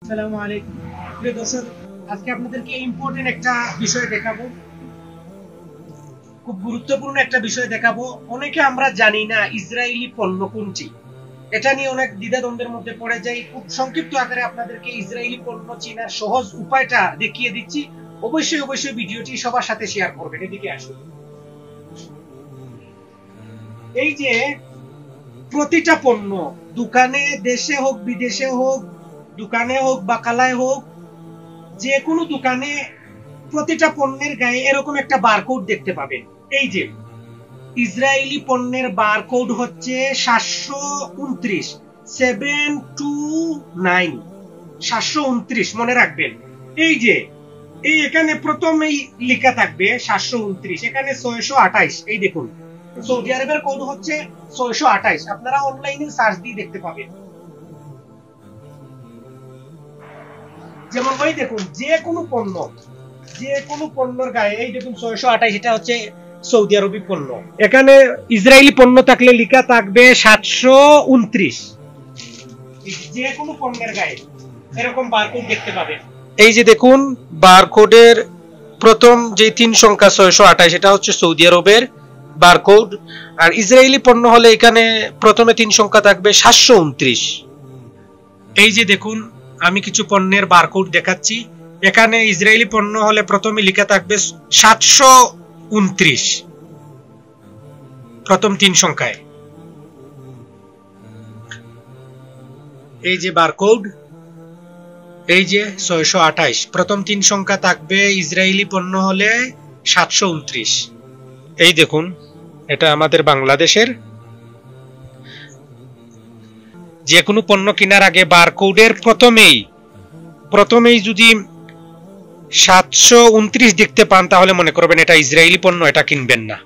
আসসালামু আলাইকুম প্রিয় দর্শক, আজকে আপনাদেরকে ইম্পর্টেন্ট একটা বিষয় দেখাবো, খুব গুরুত্বপূর্ণ একটা বিষয় দেখাবো। অনেকে আমরা জানি না ইসরায়েলি পণ্য কোনটি, এটা নিয়ে অনেক দ্বিধাদ্বন্দ্বের মধ্যে পড়ে যাই। খুব সংক্ষিপ্ত আকারে আপনাদেরকে ইসরায়েলি পণ্য চেনার সহজ উপায়টা দেখিয়ে দিচ্ছি। অবশ্যই ভিডিওটি সবার সাথে শেয়ার করবেন। এদিকে আসুন। এই যে প্রতিটা পণ্য, দোকানে, দেশে হোক বিদেশে হোক, দোকানে হোক বা কালায় হোক, যে কোনো দোকানে প্রতিটা পণ্যের গায়ে এরকম একটা বারকোড দেখতে পাবেন। এই যে ইসরায়েলি পণ্যের বারকোড হচ্ছে 729 729 729, মনে রাখবেন। এই যে এখানে প্রথমেই লেখা থাকবে 729, এখানে 628। এই দেখুন, সৌদি আরবের কোড হচ্ছে 628। আপনারা অনলাইনে সার্চ দিয়ে দেখতে পাবেন। যেমন ওই দেখুন, যে কোনো পণ্যের গায়ে এই দেখুন 628, এটা হচ্ছে সৌদি আরবি পণ্য। এখানে ইসরায়েলি পণ্য থাকলে লেখা থাকবে 729। যে কোনো পণ্যের গায়ে এরকম বারকোড দেখতে পাবেন। এই যে দেখুন, বারকোডের প্রথম যে 3 সংখ্যা 628, এটা হচ্ছে সৌদি আরবের বারকোড। আর ইসরায়েলি পণ্য হলে এখানে প্রথমে 3 সংখ্যা থাকবে 729। এই যে দেখুন, আমি কিছু পণ্যের বারকোড দেখাচ্ছি। এখানে ইসরায়েলি পণ্য হলে প্রথমে লেখা থাকবে 729, প্রথম 3 সংখ্যায়। এই যে বারকোড, এই যে 628, প্রথম 3 সংখ্যা থাকবে ইসরায়েলি পণ্য হলে 729। এই দেখুন, এটা আমাদের বাংলাদেশের। যে কোনো পণ্য কেনার আগে বারকোডের প্রথমেই যদি 729 দেখতে পান, তাহলে মনে করবেন এটা ইসরায়েলি পণ্য, এটা কিনবেন না।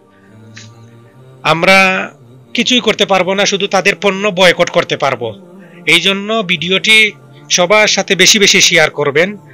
আমরা কিছুই করতে পারবো না, শুধু তাদের পণ্য বয়কট করতে পারবো। এই জন্য ভিডিওটি সবার সাথে বেশি শেয়ার করবেন।